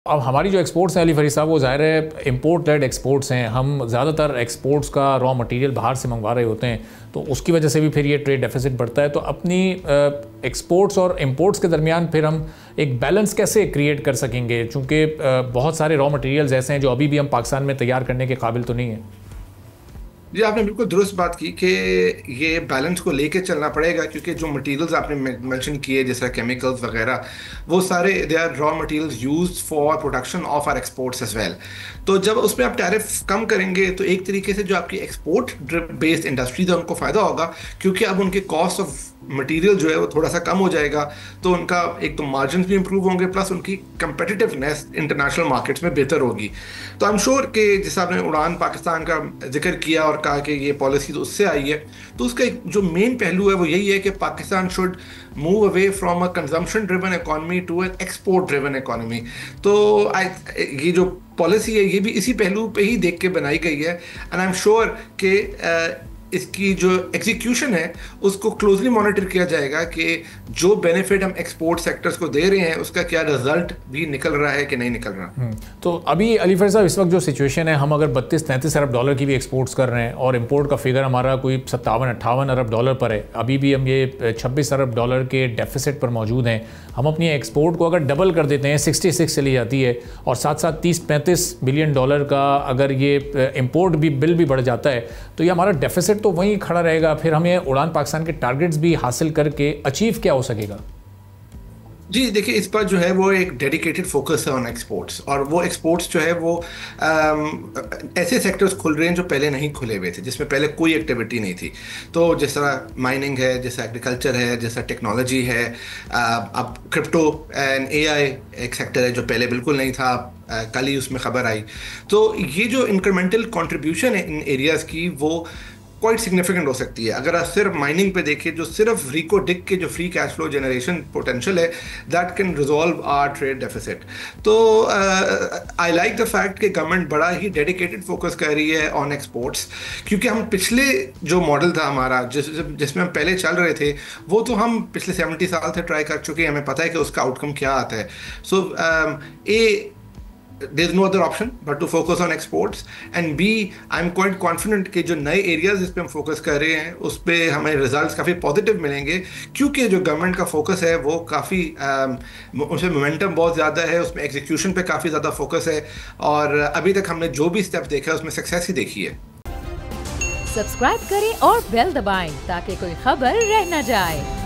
अब हमारी जो एक्सपोर्ट्स हैं अली फरीद साहब, वो ज़ाहिर है इम्पोर्टेड एक्सपोर्ट्स हैं। हम ज़्यादातर एक्सपोर्ट्स का रॉ मटेरियल बाहर से मंगवा रहे होते हैं, तो उसकी वजह से भी फिर ये ट्रेड डेफिसिट बढ़ता है। तो अपनी एक्सपोर्ट्स और इम्पोर्ट्स के दरमियान फिर हम एक बैलेंस कैसे क्रिएट कर सकेंगे, चूँकि बहुत सारे रॉ मटेरियल्स ऐसे हैं जो अभी भी हम पाकिस्तान में तैयार करने के काबिल तो नहीं है। जी, आपने बिल्कुल दुरुस्त बात की कि ये बैलेंस को लेके चलना पड़ेगा, क्योंकि जो मटेरियल्स आपने मेंशन किए जैसे केमिकल्स वगैरह, वो सारे they are raw materials used for production of our exports as well. तो जब उसमें आप टैरिफ कम करेंगे तो एक तरीके से जो आपकी एक्सपोर्ट बेस्ड इंडस्ट्रीज है उनको फ़ायदा होगा, क्योंकि अब उनके कॉस्ट ऑफ मटेरियल जो है वो थोड़ा सा कम हो जाएगा। तो उनका एक तो मार्जिन भी इंप्रूव होंगे, प्लस उनकी कंपेटिटिवनेस इंटरनेशनल मार्केट्स में बेहतर होगी। तो आई एम श्योर कि जैसे आपने उड़ान पाकिस्तान का जिक्र किया और कहा कि ये पॉलिसी तो उससे आई है, तो उसका एक जो मेन पहलू है वो यही है कि Pakistan should move away from a consumption driven economy to an export driven economy. तो ये जो पॉलिसी है ये भी इसी पहलू पे ही देख के बनाई गई है, एंड आई एम श्योर कि इसकी जो एग्जीक्यूशन है उसको क्लोजली मॉनिटर किया जाएगा कि जो बेनिफिट हम एक्सपोर्ट सेक्टर्स को दे रहे हैं उसका क्या रिजल्ट भी निकल रहा है कि नहीं निकल रहा। तो अभी अली फरीद साहब, इस वक्त जो सिचुएशन है, हम अगर 32-33 अरब डॉलर की भी एक्सपोर्ट्स कर रहे हैं और इंपोर्ट का फिगर हमारा कोई 57-58 अरब डॉलर पर है, अभी भी हम ये 26 अरब डॉलर के डेफिसिट पर मौजूद हैं। हम अपनी एक्सपोर्ट को अगर डबल कर देते हैं, 66 चली जाती है, और साथ साथ 30-35 बिलियन डॉलर का अगर ये इम्पोर्ट भी बिल भी बढ़ जाता है, तो ये हमारा डेफिसिट तो वहीं खड़ा रहेगा। फिर हमें उड़ान पाकिस्तान के टारगेट्स भी हासिल करके अचीव क्या हो सकेगा? जी देखिए, इस पर जो है वो एक डेडिकेटेड फोकस है ऑन एक्सपोर्ट्स, और वो एक्सपोर्ट्स जो है वो ऐसे सेक्टर्स खुल रहे हैं जो पहले नहीं खुले हुए थे, जिसमें पहले कोई एक्टिविटी नहीं थी। तो जिस तरह माइनिंग है, जैसा एग्रीकल्चर है, जैसा टेक्नोलॉजी है, अब क्रिप्टो एंड एआई एक सेक्टर है जो पहले बिल्कुल नहीं था, कल ही उसमें खबर आई। तो ये जो इंक्रीमेंटल कंट्रीब्यूशन है इन एरियाज़ की वो क्वाइट सिग्निफिकेंट हो सकती है। अगर आप सिर्फ माइनिंग पे देखें, जो सिर्फ रिको डिक के जो free cash flow generation potential है, that can resolve our trade deficit. तो आई लाइक द फैक्ट कि गवर्नमेंट बड़ा ही डेडिकेटेड फोकस कर रही है ऑन एक्सपोर्ट्स, क्योंकि हम पिछले जो मॉडल था हमारा जिसमें हम पहले चल रहे थे, वो तो हम पिछले 70 साल से ट्राई कर चुके हैं, हमें पता है कि उसका आउटकम क्या आता है। सो there's no other option but to focus on exports, and B, I'm quite confident कि जो नए एरियाज जिस पे हम फोकस कर रहे हैं उस पे हमें रिजल्ट्स काफ़ी पॉजिटिव मिलेंगे, क्योंकि जो गवर्नमेंट का फोकस है वो काफ़ी उसमें मोमेंटम बहुत ज़्यादा है, उसमें एग्जीक्यूशन पे काफ़ी ज़्यादा फोकस है, और अभी तक हमने जो भी स्टेप देखा है उसमें सक्सेस ही देखी है। सब्सक्राइब करें और बेल दबाएं ताकि कोई खबर रह न जाए।